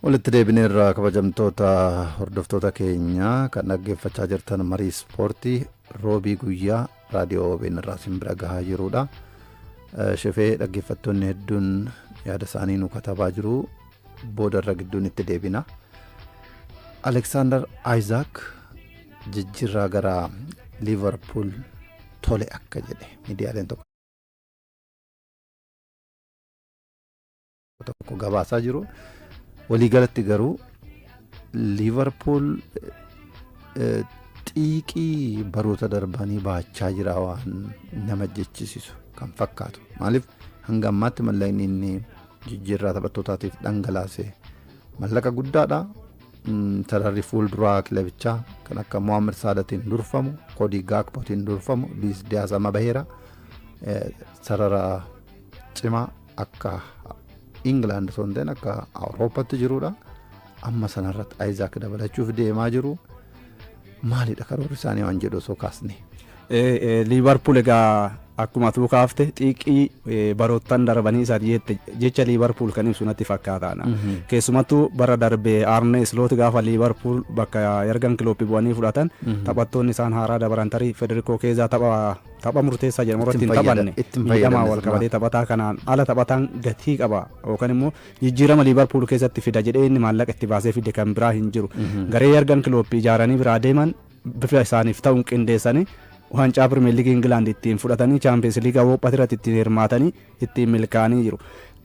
Walitti deebineerraa kabajamtoota hordoftoota keenya kan dhaggeeffachaa jirtan marii ispoortii roobii guyyaa raadiyoo OBN isin bira gahaa jirudha. Shefee dhaggeeffattoonni hedduun yaada isaanii nu katabaa jiru. Boodarra gidduun itti deebina. Alexander Isaac jijjiirraa gara Liverpool tole akka jedhe miidiyaaleen tokko gabaasaa jiru. Waliigalatti garuu Liverpool xiiqii baroota darbanii baachaa jira waan nama jechisiisu kan fakkaatu. Maaliif hanga ammaatti mallaqni inni jijjiirraa taphattootaatiif dhangalaase mallaqa guddaadha. Sararri fuulduraa kilabichaa kan akka Mohamed Saadatiin durfamu, Cody Gakpotiin durfamu, Luis Diaz amma baheera. Sarara cimaa akka England sondeen akka Awurooppaatti jirudha. Amma sanarratti Isaac dabalachuuf deemaa jiru. Maalidha karoorri isaanii waan jedhu osoo kaasne? Liverpool egaa akkuma tuu kaafte xiiqii baroottan darbanii isaa jecha Liverpool kan ibsu natti fakkaataana. Keessumattuu bara darbee Arne Slot gaafa Liverpool bakka ergan Klopp bu'anii fudhatan taphattoonni isaan haaraa dabaran tarii Federico Chiesa tapha murteessaa jedhamu irratti hin taphanne miidhamaa wal qabatee taphataa kanaan ala taphataan gatii qaba yookaan immoo jijjiirama Liverpool keessatti fida jedhee inni maallaqa itti baasee fide kan biraa hin jiru. Garee ergan Klopp ijaaranii biraa deeman bifa isaaniif ta'uun qindeessanii waancaa Premier League England ittiin fudhatanii Champions League Awurooppaa irratti ittiin hirmaatanii ittiin milkaa'anii jiru.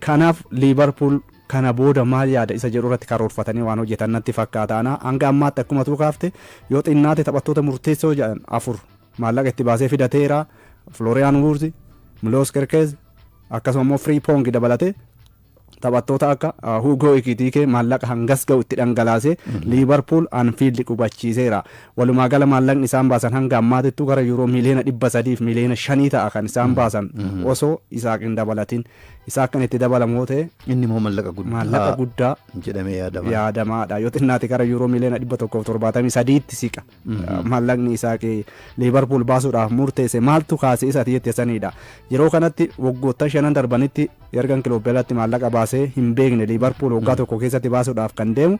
Kanaaf Liverpool kana booda maal yaada isa jedhu irratti karoorfatanii waan hojjetan natti fakkaataana. Hanga ammaatti akkuma tuu kaafte yoo xinnaate taphattoota murteessoo jedhan 4 maallaqa itti baasee fidateera. Florian Wirtz, Milos Kerkez akkasuma immoo Frimpong dabalatee taphattoota akka Hugo Ekitike maallaqa hangas ga'u itti dhangalaasee Liverpool Anfield qubachiiseera. Walumaa gala maallaqni isaan baasan hanga ammaatittuu gara yuuroo miliyoona 300 fi miliyoona 5 ta'a kan isaan baasan osoo Isaaq hin dabalatin. Isaaq kan itti dabalamoo ta'e inni immoo maallaqa guddaa jedhamee yaadamaadha. Yoo xinnaate gara yuuroo miliyoona 173 tti siqa. Maallaqni Isaaq Liverpool baasuudhaaf murteesse maaltu kaasee isa jettesanidha. Yeroo kanatti waggoottan 5 darbanitti ergan Kloppelatti maallaqa baasee hin beekne Liverpool waggaa tokko keessatti baasuudhaaf kan deemu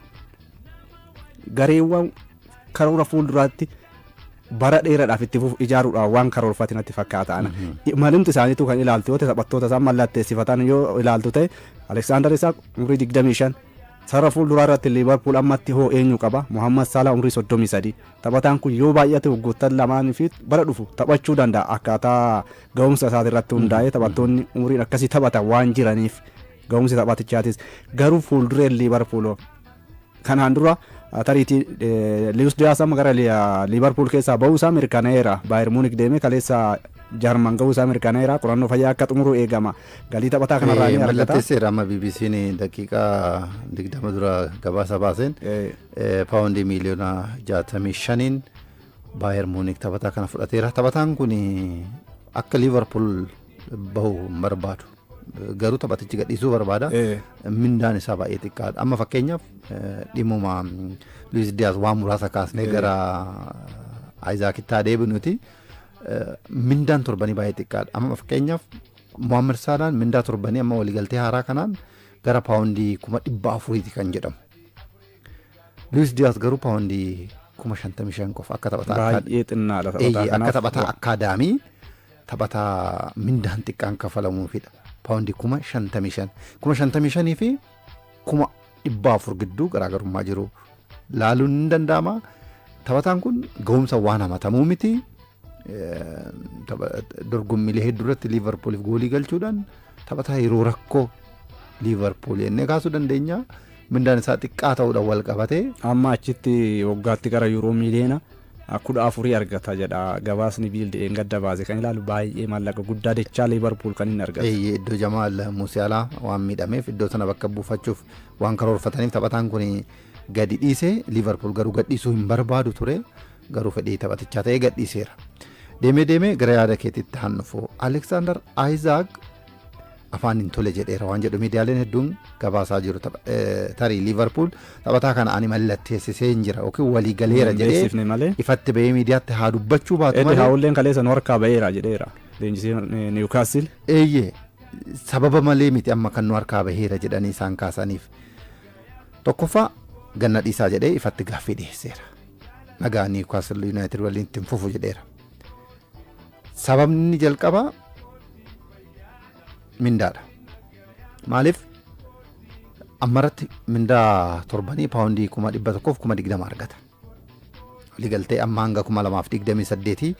gareewwan karoora fuulduraatti bara dheeraadhaaf itti ijaaruudhaaf waan karoorfate natti fakkaataana. Malimti isaaniitu kan ilaaltu yoo ta'e taphattoota isaan mallatteessifatan yoo ilaaltu ta'e Alexander Isaac umrii 25 sarara fuulduraa irratti Liverpool ammatti hoo eenyu qaba. Mohamed Salah umrii 33 taphataan kun yoo baay'ate waggoottan lamaan fi bara dhufu taphachuu danda'a akkaataa ga'umsa isaati irratti hundaa'ee taphattoonni umriin akkasii taphatan waan jiraniif ga'umsi taphatichaatis garuu fuuldureen Liverpool kanaan dura tariitii Luis Diaz amma gara Liverpool keessaa ba'uu isaa mirkaneera. Bayern Munich deemee kaleessa Jarman ga'uu isaa mirkaneera. Qorannoo fayyaa akka xumuru eegama. Galii taphataa kanarraa ni argata. Mallatteesseera amma BBC'n daqiiqaa 20 dura gabaasa baaseen paawundii miliyoona 65 Bayern Munich taphataa kana fudhateera. Taphataan kun akka Liverpool bahu barbaadu. Garuu taphatichi gadhiisuu barbaada. Mindaan isaa baay'ee xiqqaadha. Amma fakkeenyaaf dhimmuma Luis Diaz waan muraasa kaasnee gara Isaac itti deebinuti. Mindaan torbanii baay'ee xiqqaadha. Amma fakkeenyaaf Mohamed Salah mindaa torbanii amma waliigaltee haaraa kanaan gara paawundii 400 kan jedhamu. Luis Diaz garuu paawundii 55 qofa akka taphataa baay'ee xinnaadha taphataa kanaaf. Akka taphataa akkaadaamii taphataa mindaan xiqqaan kafalamuufidha. Paawundii 55 fi 400 gidduu garaagarummaa jiru laaluun ni danda'ama. Taphataan kun ga'umsa waan hamatamuu miti. Dorgommiilee hedduurratti Liverpooliif goolii galchuudhaan taphataa yeroo rakkoo Liverpool jennee kaasuu dandeenya. Mindaan isaa xiqqaa ta'uudhaan wal qabatee amma achitti waggaatti gara yuuroo miliyoona 14 argata jedha gabaasni biildeen gadda baase kan ilaalu baay'ee maallaqa guddaa dachaa Liverpool kan hin argatu. Iddoo Jamaal Musiaalaa waan miidhameef iddoo sana bakka buufachuuf waan karoorfataniif taphataan kun gadi dhiise. Liverpool garuu gadhiisuu hin barbaadu ture. Garuu fedhii taphatichaa ta'ee gadhiiseera. Deemee gara yaada keetitti hannufu Alexander Isaac afaan hin tole jedheera waan jedhu miidiyaaleen hedduun gabaasaa jiru. Tarii Liverpool taphataa kana ani mallatteessisee hin jira yookiin walii galeera jedhee ifatti ba'ee miidiyaatti haa dubbachuu baatu malee. Haawulleen kaleessa nu harkaa ba'eera jedheera. Leenjisee Newcastle. Sababa malee miti amma kan nu harkaa baheera jedhanii isaan kaasaniif. tokkoffaa ganna dhiisaa jedhee ifatti gaaffii dhiyeesseera. Nagaa Niwukaastil Yuunaayitid waliin ittiin fufu jedheera. Sababni jalqabaa mindaadha. Maaliif ammarratti mindaa torbanii paawundii 1,120 argata. Waliigaltee amma hanga 2028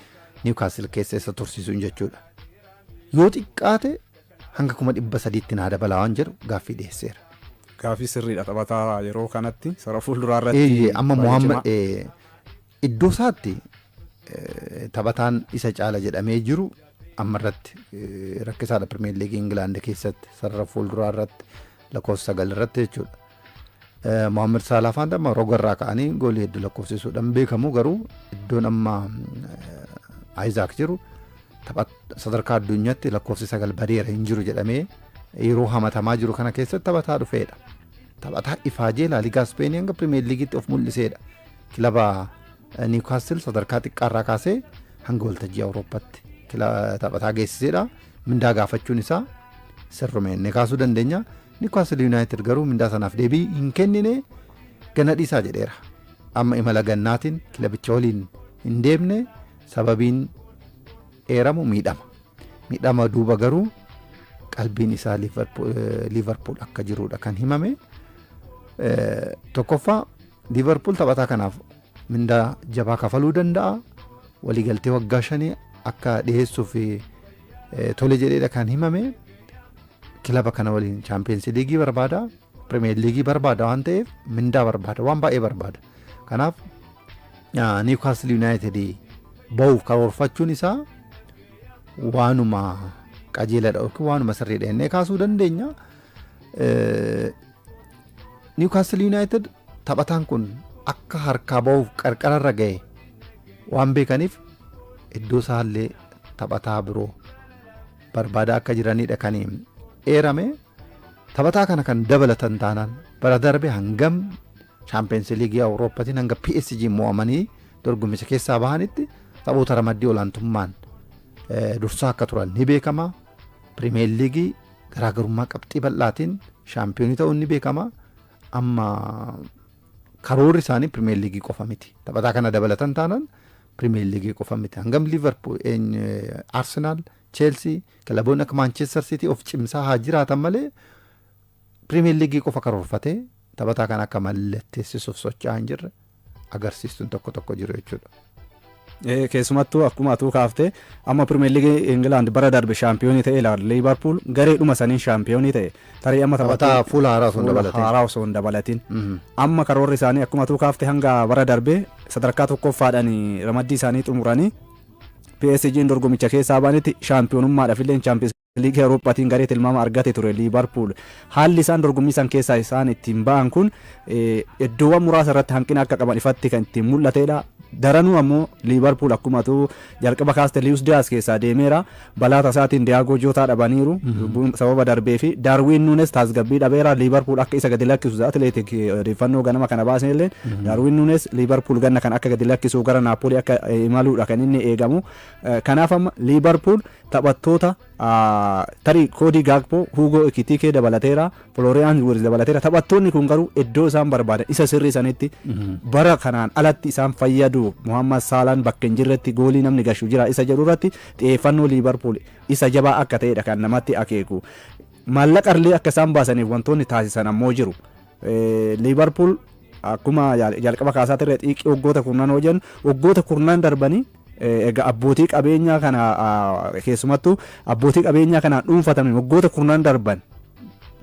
Niwukaastil keessa isa tursiisuun jechuudha. Yoo xiqqaate hanga 300,000tti naa dabalaa waan jedhu gaaffii dhiyeesseera. Gaaffii sirriidha taphataa yeroo kanatti sara fuulduraa irratti. Amma Muhammad iddoo isaatti taphataan isa caala jedhamee jiru ammarratti rakkisaadha Pirimeer Liigii Ingilaand keessatti sarara fuulduraa irratti lakkoofsa 9 irratti jechuudha. Muhammad Salah faan amma rogarraa ka'anii goolii hedduu lakkoofsisuudhaan beekamu garuu iddoon amma Isaac jiru sadarkaa addunyaatti lakkoofsi 9 badeera hin jiru jedhamee yeroo hamatamaa jiru kana keessatti taphataa dhufeedha. Taphataa ifaajee Laaligaa Ispeenii hanga Pirimeer Liigiitti of mul'iseedha. Kilaba Niwukaastil sadarkaa xiqqaarraa kaasee hanga waltajjii Awurooppaatti taphataa geessiseedha. Mindaa gaafachuun isaa sirrumeen kaasuu dandeenya. Niwukaastil Yuunaayitid garuu mindaa sanaaf deebii hin kennine ganna dhiisaa jedheera. Amma imala gannaatiin kilabicha waliin hin deemne sababiin eeramu miidhama. Miidhama duuba garuu qalbiin isaa Liverpool akka jirudha kan himame. Tokkoffaa Liverpool taphataa kanaaf mindaa jabaa kafaluu danda'a. Waliigaltee waggaa 5 akka dhiyeessuuf tole jedheedha kan himame. Kilaba kana waliin Chaampiyoons Liigii barbaada, Pirimeer Liigii barbaada waan ta'eef mindaa barbaada, waan baay'ee barbaada. Kanaaf Niwukaastil Yuunaayitid ba'uuf karoorfachuun isaa waanuma qajeeladha yookiin waanuma sirriidha jennee kaasuu dandeenya. Niwukaastil Yuunaayitid taphataan kun akka harkaa ba'uuf qarqararra ga'e waan beekaniif iddoo isaallee taphataa biroo barbaada akka jiranidha kan eerame. Taphataa kana kan dabalatan taanaan bara darbe hangam Chaampiyoons Liigii Awurooppaatiin hanga PSG mo'amanii dorgommicha keessaa bahanitti taphoota ramaddii olaantummaan dursaa akka turan ni beekama. Pirimeer Liigii garaagarummaa qabxii bal'aatiin shaampiyoonii ta'uun ni beekama. Amma karoorri isaanii Pirimeer Liigii qofa miti. Taphataa kana dabalatan taanaan Pirimeer Liigii qofa miti. Hangam Liverpool, Arsenaal, Chelsea, kilaboonni akka Manchester City of cimsaa haa jiraatan malee Pirimeer Liigii qofa karoorfatee taphataa kana akka mallatteessisuuf socho'aa hin jirre agarsiistuun tokko jiru jechuudha. Keessumattuu akkuma atuu kaaftee amma Pirimeer Liigii Ingilaand bara darbe shaampiyoonii ta'e ilaala Liverpool gareedhuma saniin shaampiyoonii ta'e tarii amma taphataa fuula haaraa osoo hin dabalatin amma karoorri isaanii akkuma atuu kaaftee hanga bara darbe sadarkaa tokkoffaadhaan ramaddii isaanii xumuranii PSG'n dorgomicha keessaa baanitti shaampiyoonummaadhaaf illee Chaampiyoons Liigii Awurooppaatiin garee tilmaama argate ture Liverpool. Haalli isaan dorgommii san keessaa isaan ittiin ba'an kun iddoowwan muraasa irratti hanqina akka qaban ifatti kan ittiin mul'atedha. Daranuu ammoo Liverpool akkuma tuu jalqaba kaaste Luis Diaz keessaa deemeera. Balaa tasaatiin Diego Jota dhabaniiru sababa darbee fi Darwin Nunes tasgabbii dhabeera. Liverpool akka isa gadi lakkisu Atletic odeeffannoo ganama kana baasan illee Darwin Nunes Liverpool ganna kan akka gadi lakkisu gara Napoli akka imaluudha kan inni eegamu. Kanaaf amma Liverpool taphattoota tarii Cody Gakpo, Hugo Ekitike dabalateera, Florian Wirtz dabalateera. Taphattoonni kun garuu iddoo isaan barbaadan isa sirrii sanitti bara kanaan alatti isaan fayyadu Muhammad Salaan bakka hin jirretti goolii namni gashu jira isa jedhu irratti xiyyeeffannoo Liverpool isa jabaa akka ta'edha kan namatti akeeku. Maallaqallee akka isaan baasaniif wantoonni taasisan ammoo jiru. Liverpool akkuma jalqaba kaasaa ture xiiqii waggoota kurnan hojjan waggoota kurnan darbanii egaa abbootii qabeenyaa kana keessumattuu abbootii qabeenyaa kana dhuunfatame waggoota kurnan darban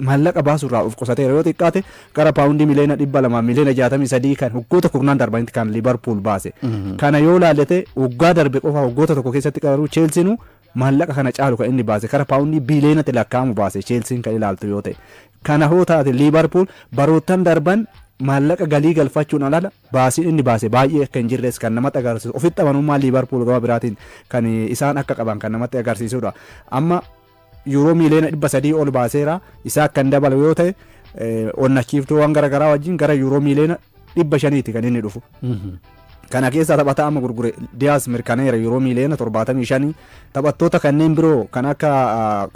maallaqa baasuurraa of qusateera yoo xiqqaate gara paawundii miliyoona 200 miliyoona 63 kan waggoota kurnan darbanitti kan Liverpool baase. Kana yoo laalete waggaa darbe qofa waggoota tokko keessatti qaruu Chelsea maallaqa kana caalu kan inni baase gara paawundii biliyoonatti lakkaa'amu baase Chelsea kan ilaaltu yoo ta'e. Kana hoo taate Liverpool barootan darban maallaqa galii galfachuun alala baasiin inni baase baay'ee akka hin jirres kan namatti agarsiisu ofitti amanummaa Liverpool gama biraatiin kan isaan akka qaban kan namatti agarsiisudha. Amma yuuroo miliyoona 300 ol baaseera isaa akka hin dabalu yoo ta'e onnachiiftuuwwan garaagaraa wajjin gara yuuroo miliyoona 500 kan inni dhufu. Kana keessa taphataa amma gurgure Diaz mirkaneera yuuroo miliyoona 75 taphattoota kanneen biroo kan akka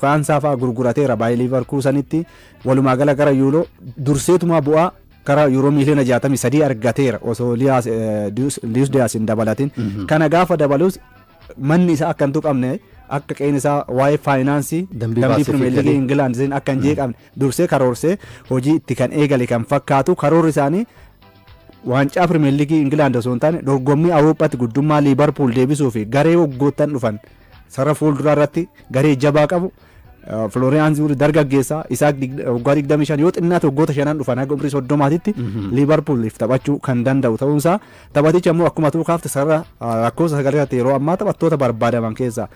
Kaansaa fa'aa gurgurateera baay'ee Liverpool sanitti walumaa gala gara yuuroo durseetumaa bu'aa kara Euro miliyoona 63 argateera osoo Luis Diaz hin dabalatin. Kana gaafa dabalus manni isaa akka hin tuqamne akka qeen isaa waa'ee faayinaansii dambii Premier League England akka hin jeeqamne dursee karoorsee hojii itti kan eegale kan fakkaatu karoorri isaanii waancaa Premier League England osoo hin taane dorgommii Awurooppaatti guddummaa Liverpool deebisuu fi garee waggoottan dhufan sarara fuulduraa irratti garee jabaa qabu Florian Wirtz dargaggeessaa isaa waggaa 25 yoo xinnaate waggoota 5 dhufan haga umrii 30titti Liverpooliif taphachuu kan danda'u ta'uunsaa taphatichi ammoo akkuma tuu kaafte sarara lakkoofsa sagaleetti yeroo ammaa taphattoota barbaadaman keessaa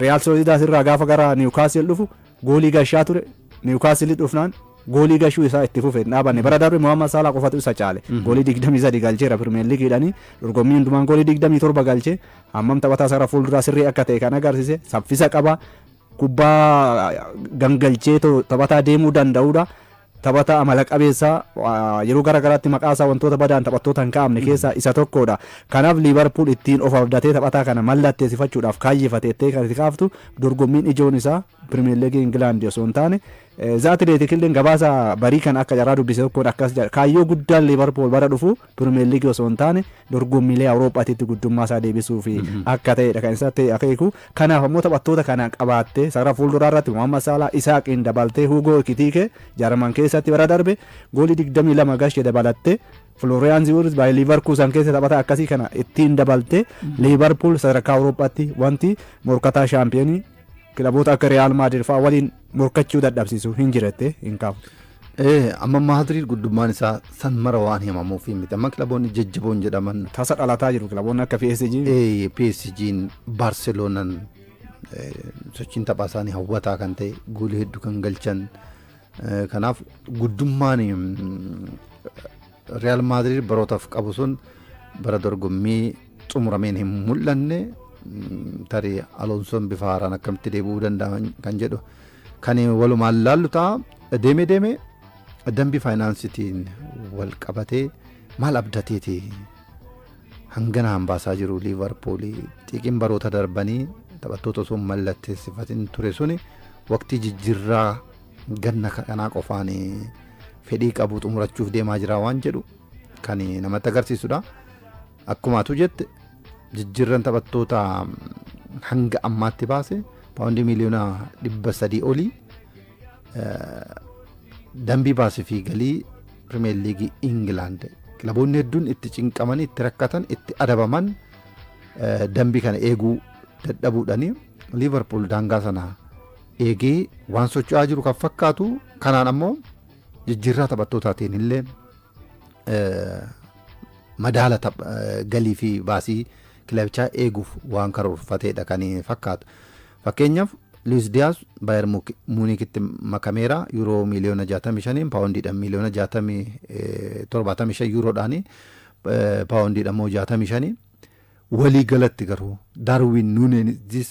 Real Sociedad irraa gaafa gara Newcastle dhufu goolii gashaa ture Newcastle dhufnaan goolii gashuu isaa itti fufee dhaabanne bara darbe Mohamed Salah qofatu isa caale goolii 23 galcheera Premier League jedhanii dorgommii hundumaan goolii 27 galchee hammam taphataa sarara fuulduraa sirrii akka ta'e kan agarsiise saffisa qaba kubbaa gangalchee taphataa deemuu danda'udha taphataa amala qabeessaa yeroo garagaraatti maqaa isaa wantoota badaan taphattoota hin kaa'amne keessaa isa tokkodha kanaaf Liverpool ittiin of abdatee taphataa kana mallatteessifachuudhaaf kaayyefateettee kan itti kaaftu dorgommiin ijoon isaa Premier League England osoo hin taane Athletic illee gabaasa barii kan akka jarraa dubbise tokkoon akkas jedha kaayyoo guddaan Liverpool bara dhufu Premier League osoo hin taane dorgommiilee Awurooppaatti guddummaa isaa deebisuu fi akka ta'edha kan isaa ta'e akeeku kanaaf ammoo taphattoota kana qabaattee sarara fuulduraa irratti Mohamed Salah Isaaqiin dabaltee Hugo Ekitike Jarman keessatti bara darbe goolii 22 gashee dabalattee Florian Wirtz by Leverkusen keessa taphata akkasii kana ittiin dabaltee Liverpool sadarkaa Awurooppaatti wanti morkataa shaampiyoonii kilaboota akka Real Madrid fa'aa waliin morkachuu dadhabsiisu hin jirette hin qabu. Amma Madrid guddummaan isaa san mara waan himamuuf miti amma kilaboonni jajjaboon jedhaman tasa dhalataa jiru kilaboonni akka PSG. PSG'n Barcelonaan sochiin taphaa isaanii hawwataa kan ta'e goolii hedduu kan galchan kanaaf guddummaan Real Madrid barootaaf qabu sun bara dorgommii xumurameen hin mul'anne tarii Alonsoon bifa haaraan akkamitti deebi'uu danda'an kan jedhu kan walumaan laallu ta'a deeme dambii faayinaansitiin wal qabatee maal abdateeti hangana hambaasaa jiru Liverpool xiqqin baroota darbanii taphattoota osoo mallatteessifatin ture suni waqtii jijjiirraa ganna kanaa qofaan fedhii qabu xumurachuuf deemaa jira waan jedhu kan namatti agarsiisudha akkumaatu jette jijjiirran taphattoota hanga ammaatti baase paawundii miliyoona 300 olii dambii baasee fi galii Premier League England kilaboonni hedduun itti cinqamanii itti rakkatan itti adabaman dambii kana eeguu dadhabuudhani Liverpool daangaa sana eegee waan socho'aa jiru kan fakkaatu kanaan ammoo jijjiirraa taphattootaatiin illee madaala galii fi baasii kilabichaa eeguuf waan karoorfateedha kan fakkaatu fakkeenyaaf Luis Diaz Bayern Munichitti makameera Euro miliyoona 65 paawundiidhaan miliyoona 75 Euroodhaan paawundiidhaan immoo 65 walii galatti garuu Darwin Núñez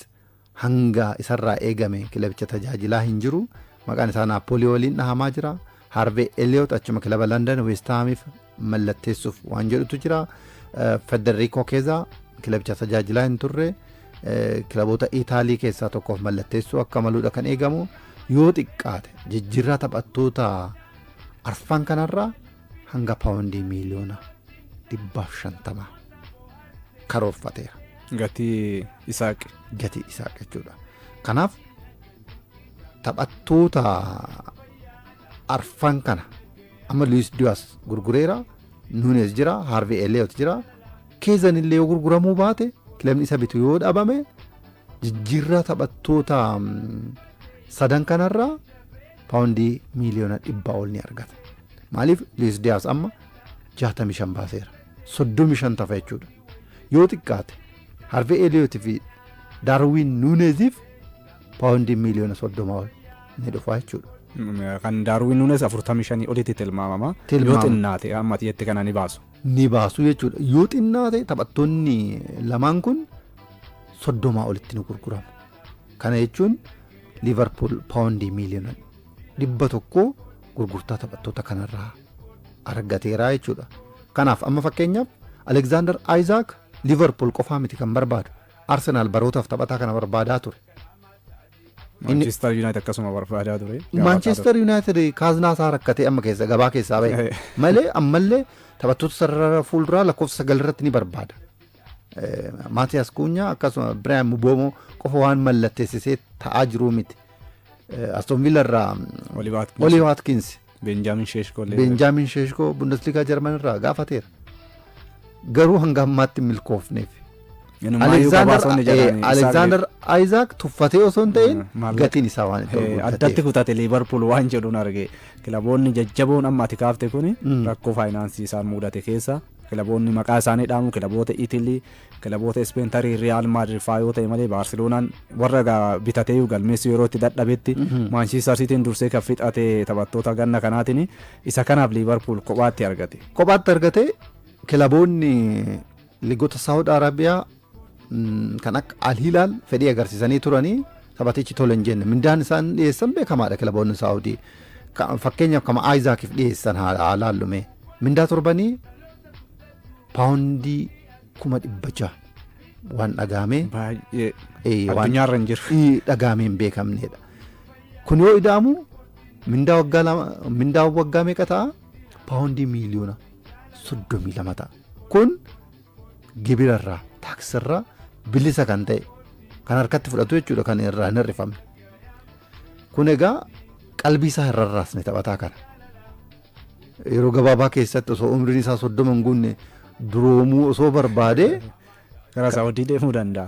hanga isarraa eegame kilabicha tajaajilaa hin jiru maqaan isaa Napoli waliin dhahamaa jira Harvey Elliott achuma kilaba London West Hamiif mallatteessuuf waan jedhutu jira Federico Chiesa kilabicha tajaajilaa hin turre kilaboota Itaalii keessaa tokkoof mallatteessuu akka maluudha kan eegamu yoo xiqqaate jijjiirraa taphattoota arfan kanarraa hanga paawundii miliyoona 150 karoorfateera. Gatii Isaaq jechuudha. Kanaaf taphattoota arfan kana amma Luis Diaz gurgureera Núñez jira Harvey Elliott jira Chiesaan illee yoo gurguramuu baate kilabni isa bitu yoo dhabame jijjiirraa taphattoota sadan kanarraa paawundii miliyoona 100 ol ni argata. Maaliif Luis Diaz amma 65 baaseera 35 tafa jechuudha. Yoo xiqqaate Harvey Elliott fi Darwin Núñeziif paawundii miliyoona 30 ol ni dhufa jechuudha. Kan Darwin Núñez 45 olitti tilmaamama yoo xinnaate ammatti jette kana ni baasu jechuudha. Yoo xinnaate taphattoonni lamaan kun 30 olitti ni gurguramu. Kana jechuun Liverpool paawundii miliyoona 100 gurgurtaa taphattoota kanarraa argateera jechuudha. Kanaaf amma fakkeenyaaf Alexander Isaac Liverpool qofaa miti kan barbaadu Arsenal barootaaf taphataa kana barbaadaa ture. Manchester United akkasuma barbaadaa ture. Manchester United kaaznaa isaa rakkatee amma keessa gabaa keessaa bahe malee ammallee taphattoota sarara fuulduraa lakkoofsa 9 irratti ni barbaada. Maatiyaas Kuunyaa akkasuma Brian Mbeumo qofa waan mallatteessisee ta'aa jiru miti. Aston Villa irraa Oli Watkins, Benjamin Sheshko Bundesliga German irraa gaafateera. Garuu hanga ammaatti milkoofneef. Alexander Isaac tuffatee osoo hin ta'in gatiin isaa waan addatti kutate Liverpool waan jedhuun arge kilaboonni jajjaboon amma ati kaafte kun rakkoo faayinaansii isaan mudate keessa kilaboonni maqaa isaanii dhaamu kilaboota Italy kilaboota Spain tarii Real Madrid faa yoo ta'e malee Barcelonaan warra bitatee galmeessu yeroo itti dadhabetti Manchester Cityn dursee kan fixate taphattoota ganna kanaatiin isa kanaaf Liverpool kophaatti argate kilaboonni liigota Saudi Arabiyaa kan akka Al Hilal fedhii agarsiisanii turanii taphatichi tole hin jenne mindaan isaan dhiyeessan beekamaadha kilaboonni Saudi fakkeenyaaf kama Isaaciif dhiyeessan haalaallume mindaa torbanii paawundii 600 waan dhagaamee baay'ee addunyaarra hin jiru dhagaamee hin beekamnedha. Kun yoo ida'amu mindaa waggaa meeqa ta'a? Paawundii miliyoona 32 ta'a. Kun gibirarraa taaksirraa bilisa kan ta'e kan harkatti fudhatu jechuudha kan irraa hin hirrifamne. Kun egaa qalbii isaa irra raasne taphataa kana. Yeroo gabaabaa keessatti osoo umriin isaa 30 hin guunne duroomuu osoo barbaade karaa Saawudii deemuu danda'a.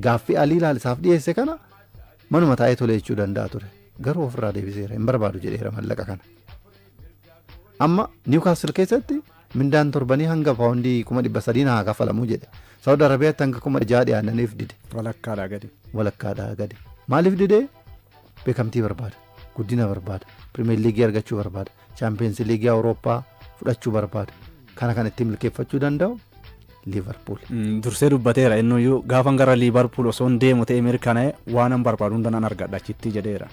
Gaaffii Al Hilal isaaf dhiyeesse kana manuma taa'ee tole jechuu danda'a ture. Garuu ofirraa deebiseera hin barbaadu jedheera mallaqa kana. Amma Newcastle keessatti mindaan torbanii hanga paawundii 300 haa kafalamuu jedhe. Saudi Arabiyaatti hanga 600 dhiyaannaniif dide. Walakkaadhaa gadi. Maaliif dide? Beekamtii barbaada. Guddina barbaada. Premier League argachuu barbaada. Champions League Awurooppaa fudhachuu barbaada. Kana kan ittiin milkeeffachuu danda'u Liverpool. Dursee dubbateera innuyyuu gaafa gara Liverpool osoo hin deemu ta'e mirkanaa'e waan an barbaadu hundan argadha achitti jedheera.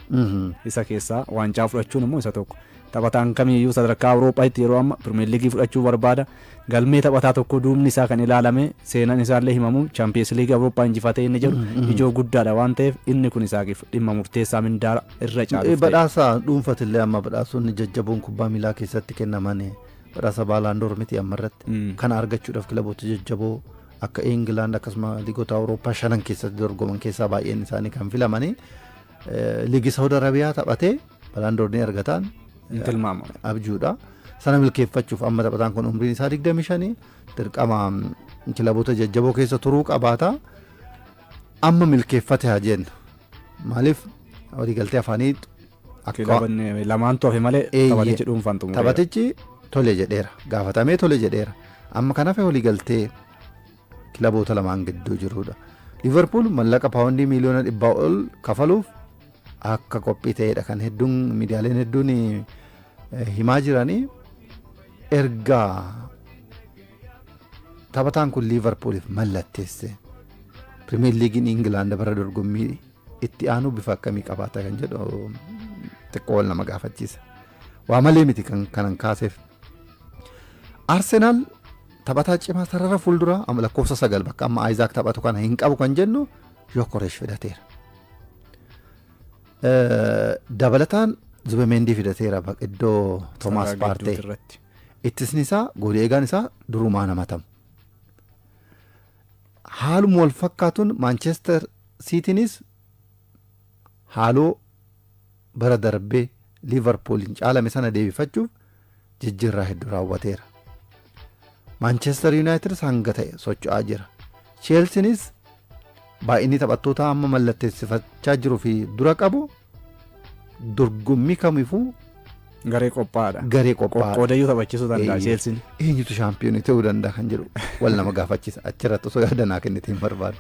Isa keessaa waancaa fudhachuun immoo isa tokko. Taphataan kamiyyuu sadarkaa Awurooppaatti yeroo amma Premier League fudhachuu barbaada. Galmee taphataa tokko duubni isaa kan ilaalame seenaan isaallee himamu Champions League Awurooppaa injifatee inni jedhu ijoo guddaadha waan ta'eef inni kun isaaf dhimma murteessaa mindaa irra caalu. Badhaasa dhuunfatillee amma badhaasonni jajjaboon kubbaa miilaa keessatti kennaman badhaasa Baalaandoor miti amma irratti kana argachuudhaaf kilaboota jajjaboo akka England akkasuma liigota Awurooppaa 5 keessatti dorgoman keessaa baay'een isaanii kan filamanii liigii Saudi Arabiyaa taphatee Baalaandoor ni argatan. Abjuudha. Sana milkeeffachuuf amma taphataan kun umriin isaa 25 dirqama kilaboota jajjaboo keessa turuu qabaata. Amma milkeeffate haa jennu. Maaliif waliigaltee afaanii lamaantu hafe malee taphatichi dhuunfaan xumureera. Taphatichi tole jedheera. Gaafatamee tole jedheera. Amma kan hafe waliigaltee kilaboota lamaan gidduu jirudha. Liverpool mallaqa paawundii miliyoona 100 ol kafaluuf akka qophii ta'edha kan hedduun miidiyaaleen hedduun himaa jiranii erga taphataan kun Liverpooliif mallatteesse Premier Leaguein England bara dorgommii itti aanu bifa akkamii qabaata kan jedhu xiqqoo nama gaafachiisa. Waa malee miti kanan kaaseef. Arsenal taphataa cimaa sarara fuulduraa amma lakkoofsa 9 bakka amma Isaac taphatu kana hin qabu kan jennu Gyökeres fidateera. Dabalataan Zubimendi fidateera iddoo Thomas Partey. Ittisni isaa goolii eegaan isaa durumaa namatamu. Haaluma wal fakkaatuun Manchester Citynis haaloo bara darbee Liverpoolin caalame sana deebifachuuf jijjiirraa hedduu raawwateera. Manchester United hanga ta'e socho'aa jira. Chelseanis baay'inni taphattoota amma mallatteessifachaa jiruu fi dura qabu dorgommii kamiifuu garee qophaadha. Qoqqoodayyuu taphachiisuu danda'a Chelsean. Eenyutu shaampiyoonii ta'uu danda'a kan jedhu wal nama gaafachisa achirratti osoo yaadanaa kennitiin barbaadu.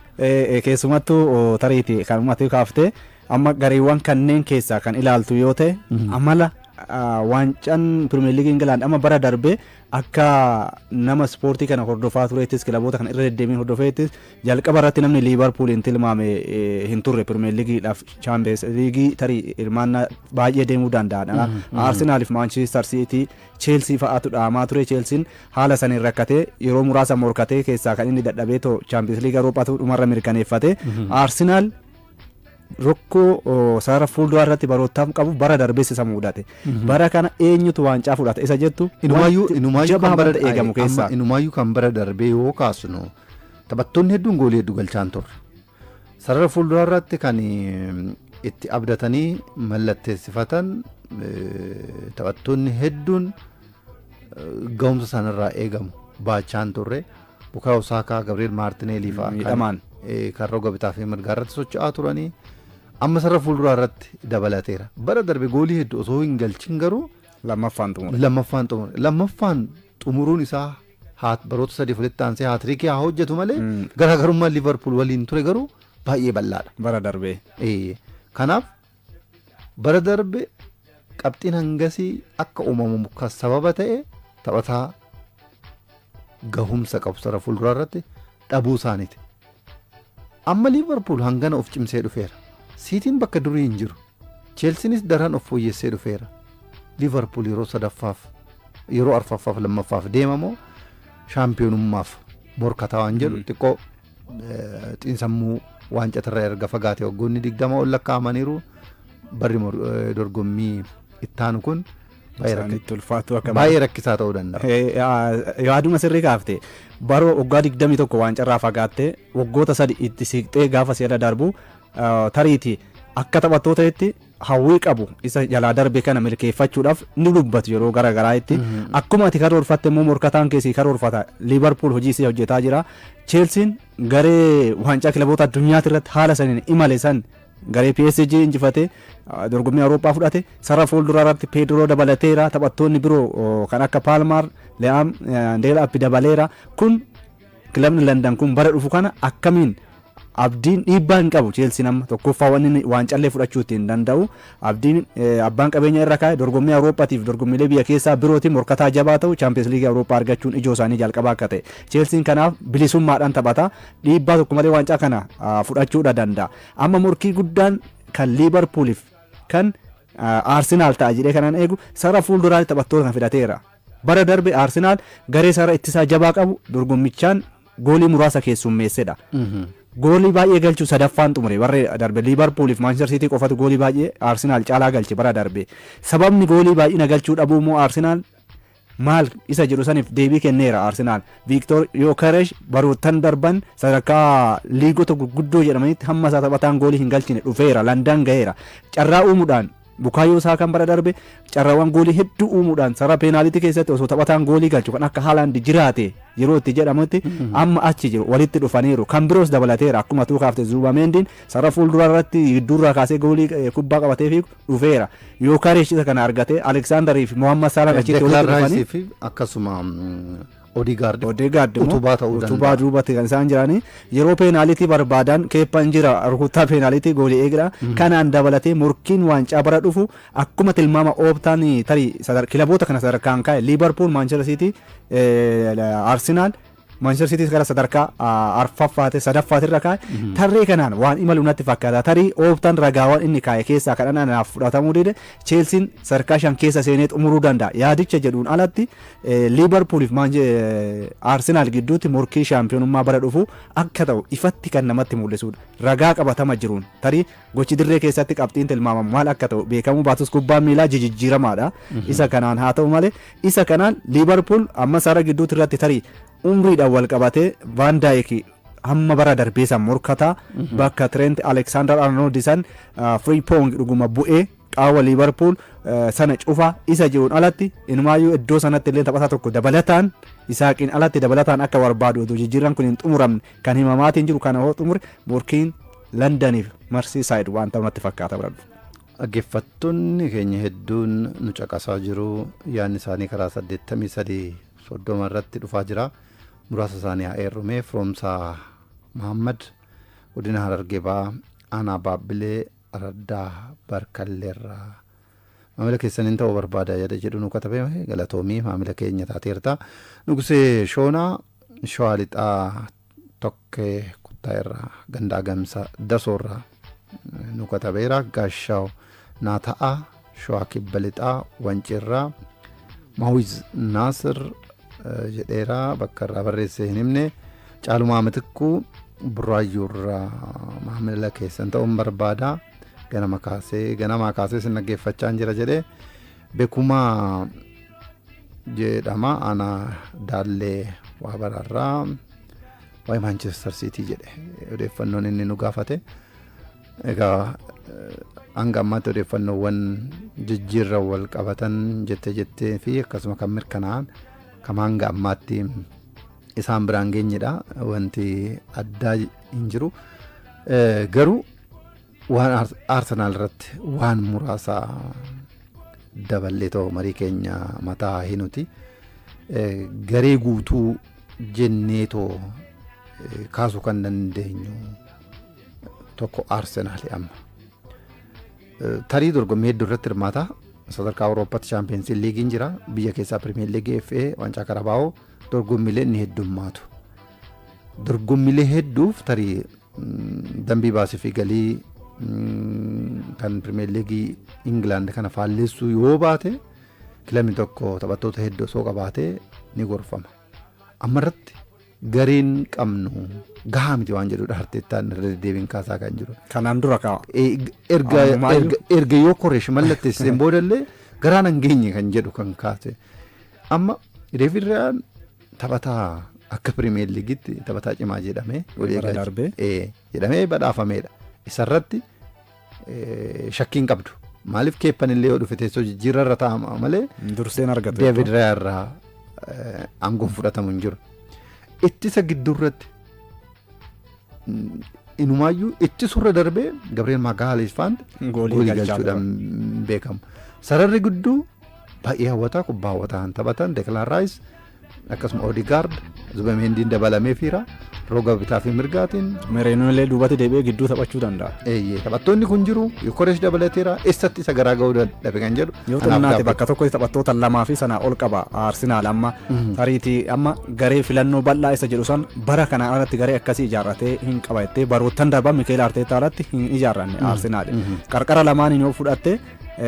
Keessumattuu tariitii kan uummata kaaftee amma gareewwan kanneen keessaa kan ilaaltu yoo ta'e amala waancaan Premier League England amma bara darbee akka nama ispoortii kana hordofaa tureettis kilaboota kana irra deddeebiin hordofeettis jalqaba irratti namni Liverpoolin tilmaame hin turre Premier Leagueidhaaf Champions League tarii hirmaannaa baay'ee deemuu danda'adha. Arsenaliif Manchester City Chelsea fa'aatu dhaamaa ture. Chelsean haala saniin rakkatee yeroo muraasa morkatee keessaa kan inni dadhabee too Champions League Awuroopaatu dhumarra mirkaneeffate. Arsenal rokkoo sarara fuulduraa irratti barootaaf qabu bara darbees isa mudate bara kana eenyutu waancaa fudhate isa jettu inumaayyuu kan bara darbee yoo kaasnu taphattoonni hedduun goolii hedduu galchaan turre sarara fuulduraa irratti kan itti abdatanii mallatteessifatan taphattoonni hedduun ga'umsa sanarraa eegamu baachaan turre Bukaayoo Saakaa Gabriel Maartineelii fa'aa kan roga bitaa fi mirgaa irratti socho'aa turanii amma sarara fuulduraa irratti dabalateera bara darbe goolii hedduu osoo hin galchin garuu lammaffaan xumuruun isaa baroota sadii fulitti aansee haatiriikii haa hojjetu malee garaagarummaan Liverpool waliin ture garuu baay'ee bal'aadha bara darbe kanaaf bara darbe qabxiin hangasii akka uumamu kan sababa ta'e taphataa gahumsa qabu sarara fuulduraa irratti dhabuu isaaniiti. Amma Liverpool hangana of cimsee dhufeera. Siitiin bakka durii hin jiru. Cheelsiinis daran of fooyyessee dhufeera. Liverpool yeroo arfaffaaf lammaffaaf deemamoo shaampiyoonummaaf morkataa waan jedhu xiqqoo xiinsammuu waancatarra erga fagaate waggoonni 20 ol lakkaa'amaniiru barri dorgommii ittaanu kun baay'ee rakkisaa ta'uu danda'a. Yaaduma sirrii kaafte bara waggaa 21 waancarraa fagaattee waggoota 3 itti siqxee gaafa seera darbu tariiti akka taphattootaatti hawwii qabu isa jalaa darbe kana milkeeffachuudhaaf ni dubbatu yeroo garagaraatti akkuma ati karoorfatte immoo morkataan keessi karoorfata Liverpool hojii isii hojjetaa jira. Chelsiin garee waancaa kilaboota addunyaatti irratti haala saniin imale san garee PSG injifate dorgommii Awurooppaa fudhate sarara fuulduraa irratti Pedro dabalateera taphattoonni biroo kan akka Palmer Leam Delap dabaleera kun kilabni London kun bara dhufu kana akkamiin abdiin dhiibbaa hin qabu Chelsea amma tokkoffaa wanni waancallee fudhachuutti hin danda'u abdiin abbaan qabeenya irra kaa'e dorgommii Awurooppaatiif dorgommiilee biyya keessaa birootiin morkataa jabaa ta'u Champions League Awurooppaa argachuun ijoo isaanii jalqabaa akka ta'e Chelsea kanaaf bilisummaadhaan taphata dhiibbaa tokko malee waancaa kana fudhachuudha danda'a amma morkii guddaan kan Liverpooliif kan Arsenal ta'a jedhee kanan eegu sarara fuulduraatti taphattoota kan fidateera bara darbe Arsenal garee sarara ittisaa jabaa qabu dorgommichaan goolii muraasa keessummeessedha. Goolii baay'ee galchuu sadaffaan xumure bara darbe Liverpooliif Manchester City qofatu goolii baay'ee Arsenal caalaa galche bara darbe sababni goolii baay'ina galchuu dhabuu immoo Arsenal maal isa jedhu saniif deebii kenneera Arsenal Victor Yokeresh barootan darban sadarkaa liigota gurguddoo jedhamanitti hamma isaa taphataan goolii hin galchine dhufeera London gaheera carraa uumuudhaan Bukaayoo Saakaan bara darbe carraawwan goolii hedduu uumuudhaan sarara peenaalitii keessatti osoo taphataan goolii galchu kan akka Haaland jiraate yeroo itti jedhamutti amma achi jiru walitti dhufaniiru kan biroos dabalateera akkuma tuukaafte Zubamendiin sarara fuulduraa irratti gidduurraa kaasee goolii kubbaa qabatee fi dhufeera Yokeresh isa kana argate Alexander fi Mohamed Salah achitti walitti dhufanii akkasuma Odegaard utubaa duubatti kan isaan jiranii yeroo peenaalitii barbaadan keeppan jira rukuttaa peenaalitii goolii eegira kanaan dabalatee morkiin waancaa bara dhufu akkuma tilmaama ooptaan tarii kilaboota kana sadarkaan kaa'e Liverpool Manchester City Arsenal Manchester City gara sadarkaa arfaffaate sadaffaatirra kaa'e tarree kanaan waan imalu natti fakkaata tarii ooptaan ragaawwan inni kaa'e keessaa kan anaaf fudhatamuu dide Chelsiin sadarkaa 5 keessa seenee xumuruu danda'a yaadicha jedhuun alatti Liverpooliif Arsenal gidduutti morkii shaampiyoonummaa bara dhufu akka ta'u ifatti kan namatti mul'isudha ragaa qabatama jiruun tarii gochi dirree keessatti qabxiin tilmaamamu maal akka ta'u beekamuu baatus kubbaan miilaa jijjiiramaadha isa kanaan haa ta'u malee isa kanaan Liverpool amma sarara gidduutti irratti tarii umriidhaan wal qabatee Van Dijk hamma bara darbee san morkataa bakka Trent Alexander-Arnold san Frimpong dhuguma bu'ee qaawwa Liverpool sana cufa isa jiruun alatti inumaayyuu iddoo sanatti illee taphataa tokko dabalataan isaaqiin alatti dabalataan akka barbaadu oduu jijjiirran kun hin xumuramne kan himamaatiin jiru kana hoo xumure morkiin Londoniif Merseyside waan ta'umatti fakkaata bara dhufu. Dhaggeeffattoonni keenya hedduun nu caqasaa jiru yaadni isaanii karaa 83 irratti dhufaa jira. Muraasa isaanii haa eerume Firoomsaa Muhammad godina Harargee ba'aa aanaa Baabbilee Araddaa Barkalleerraa maamila keessaniin ta'uu barbaada yaada jedhu nu katabee galatoomii maamila keenya taateerta Nugusee Shoonaa Shawaa Lixaa Tokkee Kuttaa irraa Gandaa Gamsa Dasoorraa nu katabeera Gaashaaw Naata'a Shawaa Kibba Lixaa Wancirraa Mawiz Naasir jedheera bakka irraa barreessee hin himne Caalumaa Mitikkuu Burraayyuurraa maamila keessan ta'uun barbaada ganamaa kaasee sin dhaggeeffachaa jira jedhee beekuma jedhama ana daallee waa bararraa waa'ee Manchester City jedhe odeeffannoon inni nu gaafate. Egaa hanga ammaatti odeeffannoowwan jijjiirra wal qabatan jettee fi akkasuma kan mirkanaa'an kan hanga ammaatti isaan biraan geenyedha. Wanti addaa hin jiru. Garuu waan Arsenaal irratti waan muraasa daballee ta'u marii keenya mataa hinuti. Garee guutuu jenneetoo kaasuu kan dandeenyu tokko Arsenaali amma. Tarii dorgommii hedduu irratti hirmaata. Sadarkaa Awurooppaatti Chaampiyoons Liigiin jira. Biyya keessaa Pirimeer Liigii, FA, Waancaa Karabaa'oo dorgommiilee ni heddummaatu. Dorgommiilee hedduuf tarii dambii baasii fi galii kan Pirimeer Liigii Ingilaand kana faalleessuu yoo baate kilabni tokko taphattoota hedduu osoo qabaatee ni gorfama. Amma irratti gareen qabnu gahaa miti waan jedhudha Arteetaan irra deddeebiin kaasaa kan jiru. Kanaan dura ka'a. Erga yoo koreesh mallatteesseen boodallee garaan hin geenye kan jedhu kan kaase. Amma Reefirraan taphataa akka Pirimeer Liigiitti taphataa cimaa jedhamee jedhamee badhaafameedha. Isarratti shakkiin qabdu. Maaliif keeppan illee yoo dhufe teessoo jijjiirarra taa'ama malee durseen argatu. Deevid Raayarraa aangoon fudhatamu hin jiru. Ittisa gidduurratti inumaayyuu ittisurra darbee Gabriel Magalhaes goolii galchuudhaan beekamu. Sararri gidduu baay'ee hawwataa kubbaa hawwataan taphatan Declan Rice akkasuma Odegaard Zubamendiin dabalamee fiira roga bitaa fi mirgaatiin Mereenoo illee duubatti deebi'ee gidduu taphachuu danda'a. Taphattoonni kun jiru Koreesh dabalateera eessatti isa garaa ga'uu dadhabe kan jedhu. Yoo xinnaate bakka tokkotti taphattoota lamaa fi sanaa ol qaba Arsenaal amma tariitii amma garee filannoo bal'aa isa jedhu san bara kana irratti garee akkasii ijaarratee hin qabattee baroottan darban Mikel Arteetaa irratti hin ijaarranne Arsenaal. Qarqara lamaaniin yoo fudhatte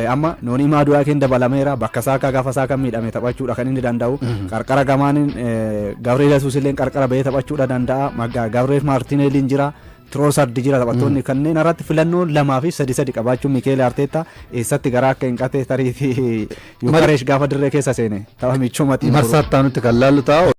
amma noonii maadu'aa keen dabalameera bakka saakaa gaafa saakaa miidhame taphachuudha kan inni danda'u. Qarqara gamaaniin Gabriel Jesus illee qarqara bahee taphachuudha danda'a. Gabriel Martinelli jira. Trossard jira taphattoonni kanneen irratti filannoo 2 fi 3 qabaachuun Mikel Arteetaa eessatti garaa akka hin qatee tariitii Yukareesh gaafa dirree keessa seene tapha michuu matii marsaattaa nutti kan laallu ta'a.